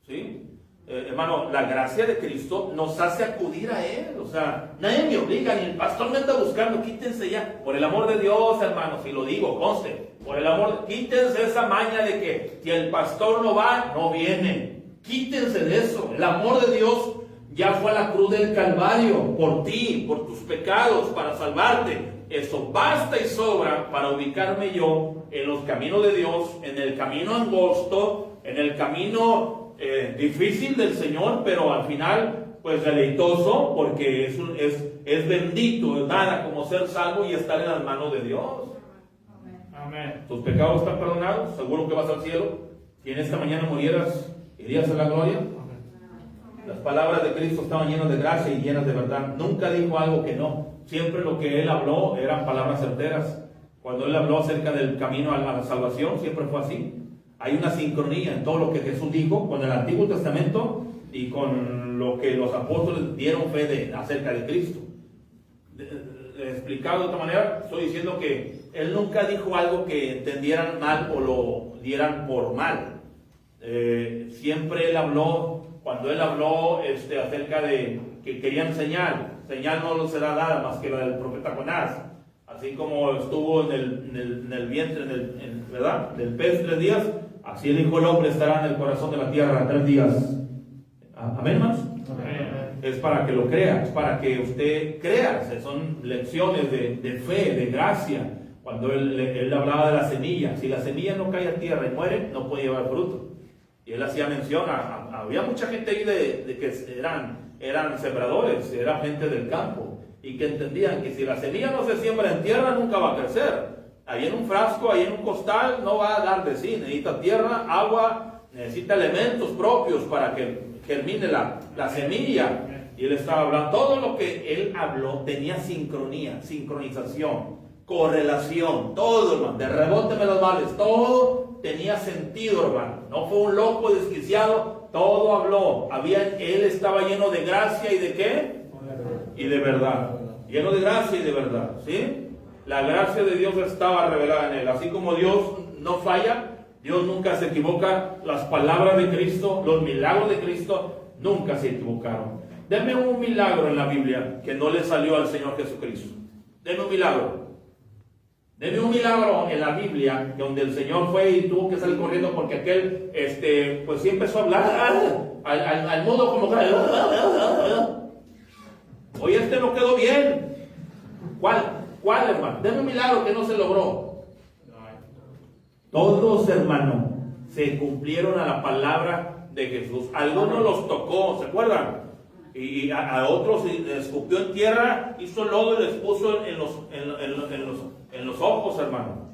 ¿Sí? Hermano, la gracia de Cristo nos hace acudir a Él. O sea, nadie me obliga, ni el pastor me anda buscando. Quítense ya, por el amor de Dios, hermano, si lo digo, conste. Por el amor, quítense esa maña de que si el pastor no va, no viene. Quítense de eso. El amor de Dios ya fue a la cruz del Calvario por ti, por tus pecados, para salvarte. Eso basta y sobra para ubicarme yo en los caminos de Dios, en el camino angosto, en el camino difícil del Señor, pero al final pues deleitoso, porque es bendito, es nada como ser salvo y estar en las manos de Dios. Amén. Tus pecados están perdonados, seguro que vas al cielo. Si en esta mañana murieras, ¿irías a la gloria? Las palabras de Cristo estaban llenas de gracia y llenas de verdad. Nunca dijo algo que no. Siempre lo que Él habló eran palabras certeras. Cuando Él habló acerca del camino a la salvación, siempre fue así. Hay una sincronía en todo lo que Jesús dijo con el Antiguo Testamento y con lo que los apóstoles dieron fe acerca de Cristo. Explicado de otra manera, estoy diciendo que Él nunca dijo algo que entendieran mal o lo dieran por mal. Siempre Él habló, cuando Él habló acerca de que quería enseñar señal no será dada más que la del profeta Jonás. Así como estuvo en el vientre, ¿verdad? Del pez 3 días, así el Hijo del Hombre estará en el corazón de la tierra 3 días. ¿Amén, hermanos? Amén. Es para que lo crea, es para que usted crea. Son lecciones de fe, de gracia. Cuando él hablaba de la semilla, si la semilla no cae a tierra y muere, no puede llevar fruto. Y él hacía mención, había mucha gente ahí de que eran sembradores, eran gente del campo, y que entendían que si la semilla no se siembra en tierra, nunca va a crecer. Ahí en un frasco, ahí en un costal, no va a dar de sí. Necesita tierra, agua, necesita elementos propios para que germine la semilla. Y él estaba hablando, todo lo que él habló tenía sincronía, sincronización, correlación, todo, hermano, de rebóteme los males, todo tenía sentido, hermano. No fue un loco desquiciado, todo habló. Él estaba lleno de gracia y de ¿qué? Y de verdad. Lleno de gracia y de verdad, ¿sí? La gracia de Dios estaba revelada en él. Así como Dios no falla, Dios nunca se equivoca. Las palabras de Cristo, los milagros de Cristo, nunca se equivocaron. Deme un milagro en la Biblia que no le salió al Señor Jesucristo. Deme un milagro. Deme un milagro en la Biblia donde el Señor fue y tuvo que salir corriendo porque aquel, pues sí empezó a hablar al mundo como que... Oye, no quedó bien. ¿Cuál, hermano? Deme un milagro que no se logró. Todos, hermano, se cumplieron a la palabra de Jesús. Algunos los tocó, ¿se acuerdan? Y a otros escupió en tierra, hizo lodo y les puso en los ojos, hermano.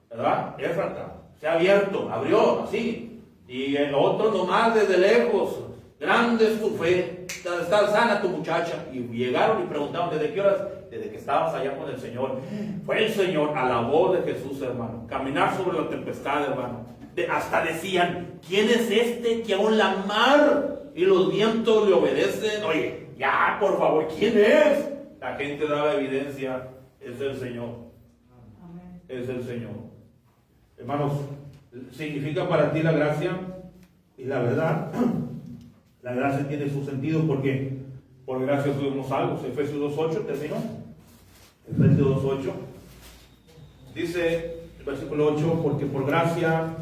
¿Verdad? Éfrata, se ha abierto, abrió, así. Y el otro nomás desde lejos, grande es tu fe, está sana tu muchacha. Y llegaron y preguntaron, ¿desde qué horas? Desde que estábamos allá con el Señor. Fue el Señor a la voz de Jesús, hermano. Caminar sobre la tempestad, hermano. Hasta decían, ¿quién es este que aún la mar y los vientos le obedecen? Oye, ya, por favor, ¿quién es? La gente daba evidencia, es el Señor. Es el Señor. Hermanos, significa para ti la gracia y la verdad. La gracia tiene su sentido porque por gracia somos salvos. Efesios 2.8, terminó. Efesios 2.8 dice el versículo 8, porque por gracia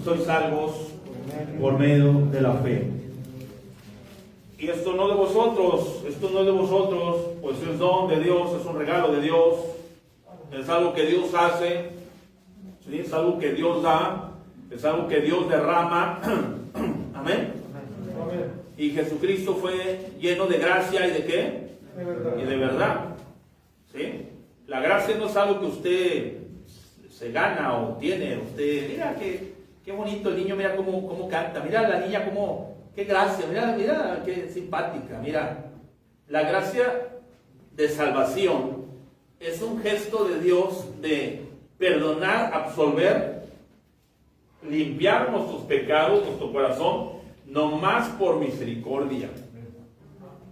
sois salvos por medio de la fe. Y esto no de vosotros, pues es don de Dios, es un regalo de Dios, es algo que Dios hace, ¿sí? Es algo que Dios da, es algo que Dios derrama. Amén. Y Jesucristo fue lleno de gracia y de ¿qué? Y de verdad. ¿Sí? La gracia no es algo que usted se gana o tiene. Usted, mira qué bonito el niño, mira cómo canta, mira la niña qué gracia, mira qué simpática, mira. La gracia de salvación es un gesto de Dios de perdonar, absolver, limpiar nuestros pecados, nuestro corazón, no más por misericordia,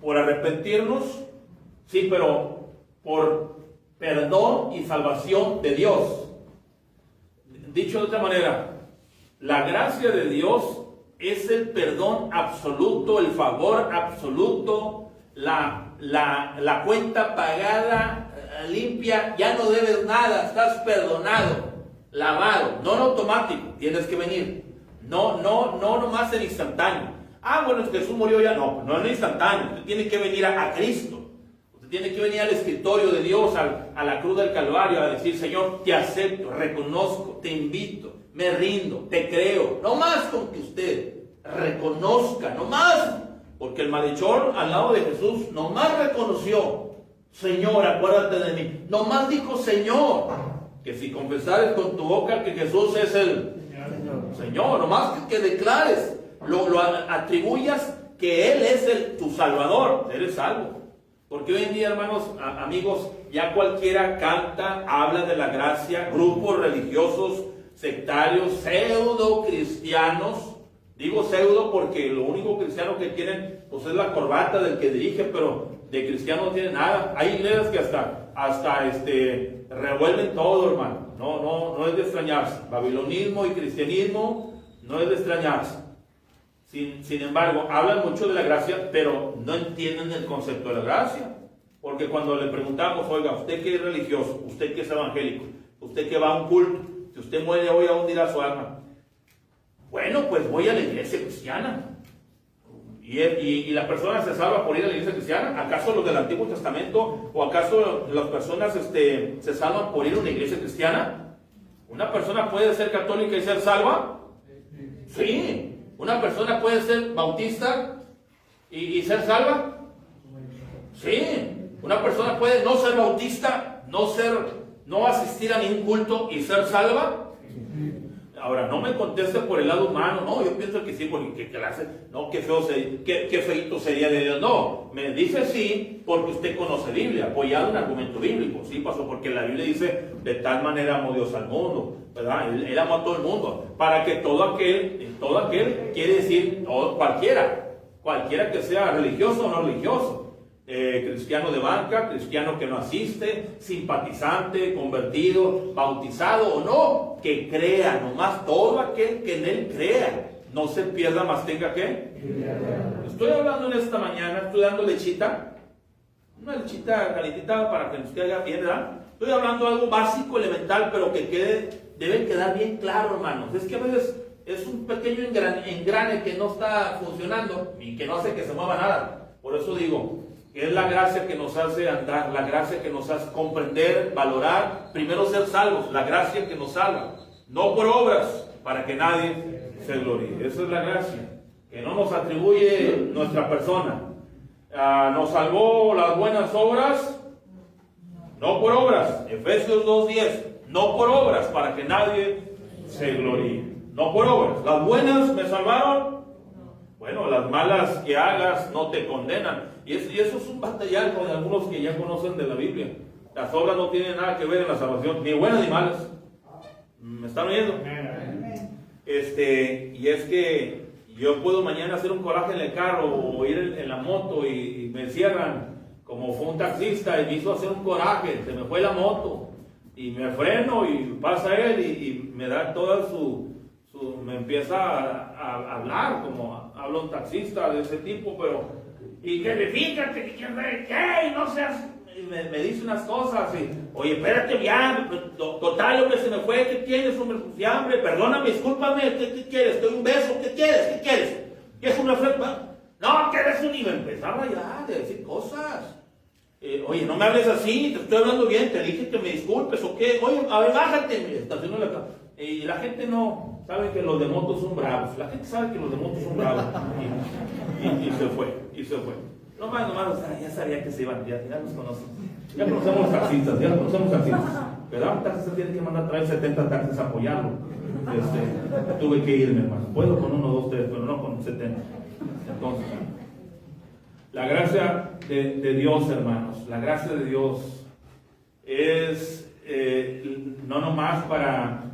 por arrepentirnos, sí, pero por perdón y salvación de Dios. Dicho de otra manera, la gracia de Dios es el perdón absoluto, el favor absoluto, la cuenta pagada, limpia, ya no debes nada, estás perdonado, lavado, no en automático, tienes que venir. No nomás en instantáneo. Bueno, Jesús murió ya. No en instantáneo. Usted tiene que venir a Cristo. Usted tiene que venir al escritorio de Dios, a la cruz del Calvario, a decir, Señor, te acepto, reconozco, te invito, me rindo, te creo. No más con que usted reconozca, no más. Porque el malhechor al lado de Jesús no más reconoció, Señor, acuérdate de mí. No más dijo, Señor. Que si confesares con tu boca que Jesús es el Señor, nomás que declares, lo atribuyas que Él es tu Salvador, eres salvo. Porque hoy en día, hermanos, amigos, ya cualquiera canta, habla de la gracia, grupos religiosos, sectarios, pseudo cristianos. Digo pseudo porque lo único cristiano que tienen pues es la corbata del que dirige, pero de cristiano no tiene nada. Hay iglesias que hasta revuelven todo, hermano. No es de extrañarse. Babilonismo y cristianismo no es de extrañarse. Sin embargo, hablan mucho de la gracia, pero no entienden el concepto de la gracia. Porque cuando le preguntamos, oiga, usted que es religioso, usted que es evangélico, usted que va a un culto, si usted muere hoy, ¿a dónde irá su alma? Bueno, pues voy a la iglesia cristiana. ¿Y la persona se salva por ir a la iglesia cristiana? ¿Acaso los del Antiguo Testamento o acaso las personas se salvan por ir a una iglesia cristiana? ¿Una persona puede ser católica y ser salva? Sí. ¿Una persona puede ser bautista y ser salva? Sí. ¿Una persona puede no ser bautista, no asistir a ningún culto y ser salva? Ahora, no me conteste por el lado humano, no, yo pienso que sí, porque qué clase, no, qué feito sería de Dios, no, me dice sí, porque usted conoce Biblia, apoyado en argumento bíblico, sí, pasó, porque la Biblia dice, de tal manera amó Dios al mundo, ¿verdad? Él amó a todo el mundo, para que todo aquel quiere decir, cualquiera que sea religioso o no religioso, cristiano de banca, cristiano que no asiste, simpatizante, convertido, bautizado o no, que crea, nomás todo aquel que en él crea, no se pierda, más tenga que. Estoy hablando en esta mañana, estoy dando lechita, una lechita calientita para que nos quede bien, ¿verdad? Estoy hablando de algo básico, elemental, pero que debe quedar bien claro, hermanos. Es que a veces es un pequeño engrane que no está funcionando y que no hace que se mueva nada. Por eso digo, que es la gracia que nos hace andar, la gracia que nos hace comprender, valorar, primero ser salvos, la gracia que nos salva, no por obras, para que nadie se gloríe. Esa es la gracia, que no nos atribuye nuestra persona. Nos salvó las buenas obras, no por obras, Efesios 2:10, no por obras, para que nadie se gloríe, no por obras. Las buenas me salvaron. Bueno, las malas que hagas no te condenan. Y eso es un batallar con algunos que ya conocen de la Biblia. Las obras no tienen nada que ver en la salvación, ni buenas ni malas. ¿Me están oyendo? Y es que yo puedo mañana hacer un coraje en el carro o ir en la moto y me cierran, como fue un taxista y me hizo hacer un coraje, se me fue la moto y me freno y pasa él y me da toda me empieza a hablar como habla un taxista de ese tipo, pero y que me fíjate que ¿qué? Y no seas, y me dice unas cosas y, oye, espérate ya, total, hombre, se me fue, ¿qué tienes, hombre? Ya, hombre, perdóname, discúlpame, ¿qué quieres? ¿Te doy un beso? ¿Qué quieres? ¿Qué es una oferta? No, que eres un... Y me empezaba ya de decir cosas. Oye, no me hables así, te estoy hablando bien, te dije que me disculpes, ¿o qué? Oye, a ver, bájate, me estacionó la casa. Y la gente no sabe que los de motos son bravos. La gente sabe que los de motos son bravos. Y se fue. Nomás, o sea, ya sabía que se iban, ya nos conocen. Ya conocemos los taxistas, ¿verdad? Un taxista tiene que mandar a traer 70 taxis a apoyarlo. Tuve que irme, hermano. Puedo con 1, 2, 3, pero no con 70. Entonces, la gracia de Dios, hermanos, la gracia de Dios es no nomás para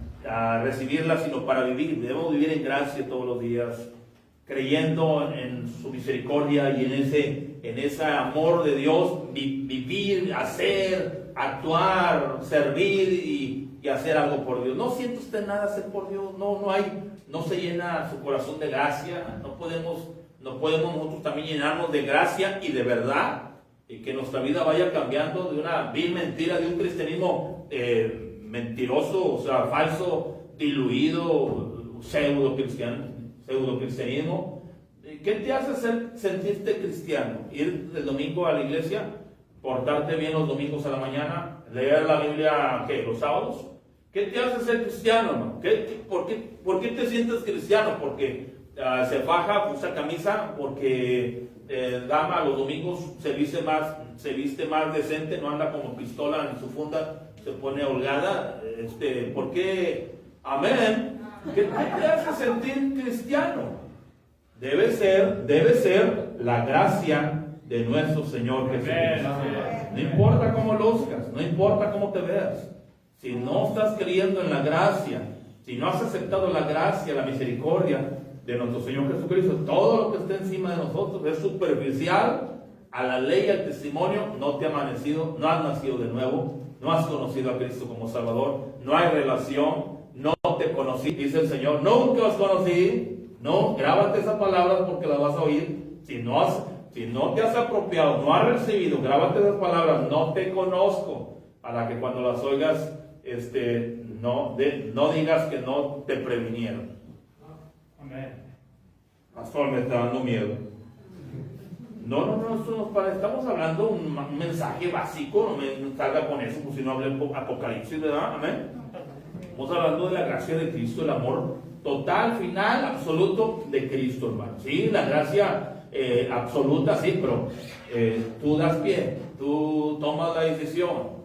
recibirla, sino para vivir. Debemos vivir en gracia todos los días, creyendo en su misericordia y en ese amor de Dios, vivir, hacer, actuar, servir y hacer algo por Dios. No siente usted nada hacer por Dios, no se llena su corazón de gracia, no podemos nosotros también llenarnos de gracia y de verdad, y que nuestra vida vaya cambiando de una vil mentira, de un cristianismo mentiroso, o sea, falso, diluido, pseudo cristianismo. ¿Qué te hace sentirte cristiano? Ir el domingo a la iglesia, portarte bien los domingos a la mañana, leer la Biblia, ¿qué? Los sábados. ¿Qué te hace ser cristiano, hermano? ¿Por qué te sientes cristiano? Porque se faja, usa camisa, porque dama los domingos se viste más decente, no anda como pistola en su funda, se pone holgada. ¿Por qué? Amén. ¿Qué te hace sentir cristiano? Debe ser la gracia de nuestro Señor Jesucristo. No importa cómo luzcas, no importa cómo te veas. Si no estás creyendo en la gracia, si no has aceptado la gracia, la misericordia de nuestro Señor Jesucristo, todo lo que está encima de nosotros es superficial a la ley y al testimonio. No te no has nacido de nuevo, no has conocido a Cristo como Salvador, no hay relación, no te conocí, dice el Señor, nunca os conocí. No, grábate esa palabra porque la vas a oír. Si Si no te has apropiado, no has recibido, grábate esas palabras, no te conozco, para que cuando las oigas, no digas que no te previnieron. Amén. Pastor, me está dando miedo. No, estamos hablando un mensaje básico, no me salga con eso, pues si no hablé Apocalipsis, ¿verdad? Amén. Estamos hablando de la gracia de Cristo, el amor total, final, absoluto de Cristo, hermano. Sí, la gracia absoluta, sí, pero tú das pie, tú tomas la decisión.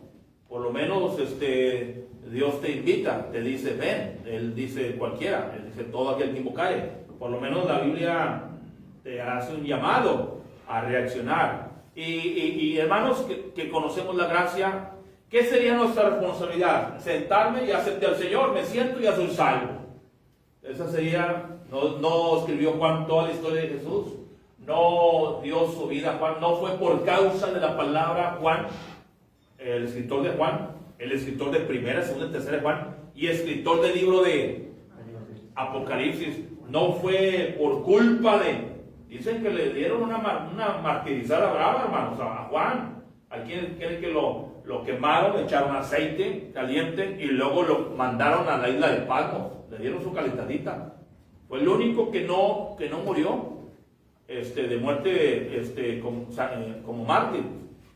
Por lo menos Dios te invita, te dice ven, Él dice cualquiera, Él dice todo aquel que invocare. Por lo menos la Biblia te hace un llamado a reaccionar. Y hermanos que conocemos la gracia, ¿qué sería nuestra responsabilidad? Sentarme y aceptar al Señor, me siento y ya soy salvo. Esa sería, no escribió Juan toda la historia de Jesús, no dio su vida Juan, no fue por causa de la palabra Juan, el escritor de Juan, el escritor de primera, segunda y tercera de Juan, y escritor del libro de Apocalipsis, no fue por culpa de... Dicen que le dieron una martirizada brava, hermanos, a Juan. Hay quienes quieren que lo quemaron, le echaron aceite caliente y luego lo mandaron a la isla de Patmos. Le dieron su calentadita. Fue el único que no murió de muerte como mártir,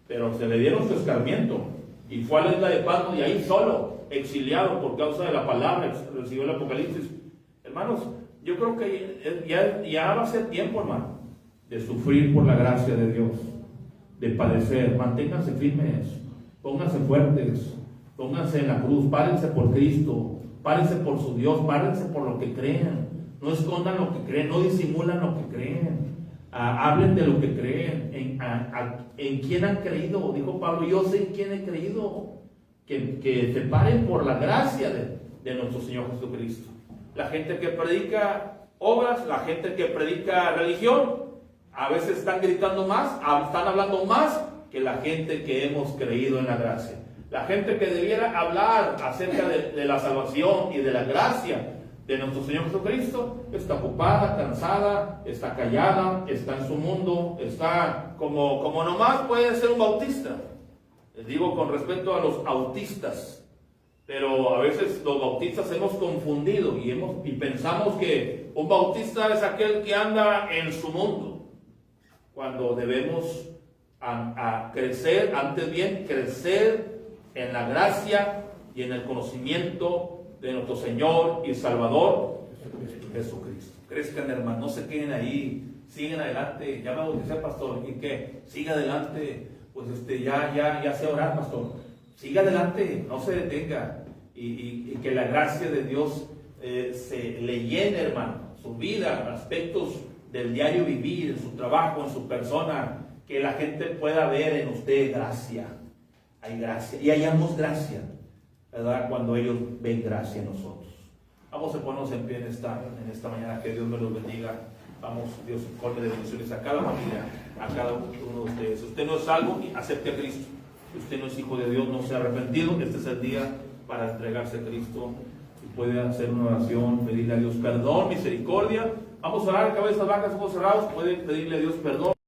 pero se le dieron su escarmiento y fue a la isla de Patmos y ahí solo, exiliado por causa de la palabra, recibió el Apocalipsis. Hermanos, yo creo que ya va a ser tiempo, hermano, de sufrir por la gracia de Dios, de padecer. Manténganse firmes, pónganse fuertes, pónganse en la cruz, párense por Cristo, párense por su Dios, párense por lo que creen, no escondan lo que creen, no disimulan lo que creen, hablen de lo que creen, en quién han creído. Dijo Pablo, yo sé en quién he creído, que se paren por la gracia de nuestro Señor Jesucristo. La gente que predica obras, la gente que predica religión, a veces están gritando más, están hablando más que la gente que hemos creído en la gracia. La gente que debiera hablar acerca de la salvación y de la gracia de nuestro Señor Jesucristo está ocupada, cansada, está callada, está en su mundo, está como nomás puede ser un bautista. Les digo con respecto a los autistas. Pero a veces los bautistas hemos confundido y pensamos que un bautista es aquel que anda en su mundo, cuando debemos crecer, antes bien, crecer en la gracia y en el conocimiento de nuestro Señor y Salvador Jesucristo. Crezcan, hermanos, no se queden ahí, siguen adelante. Ya me bauticé, pastor, ¿y qué? Siga adelante, pues ya sé orar, pastor. Siga adelante, no se detenga y que la gracia de Dios se le llene, hermano, su vida, aspectos del diario vivir, en su trabajo, en su persona, que la gente pueda ver en usted gracia. Hay gracia y hallamos gracia, ¿verdad? Cuando ellos ven gracia en nosotros. Vamos a ponernos en pie en esta mañana, que Dios me los bendiga. Vamos, Dios colme de bendiciones a cada familia, a cada uno de ustedes. Si usted no es salvo, acepte a Cristo. Si usted no es hijo de Dios, no se ha arrepentido, este es el día para entregarse a Cristo. Si puede hacer una oración, pedirle a Dios perdón, misericordia. Vamos a orar, cabezas bajas, ojos cerrados. Puede pedirle a Dios perdón.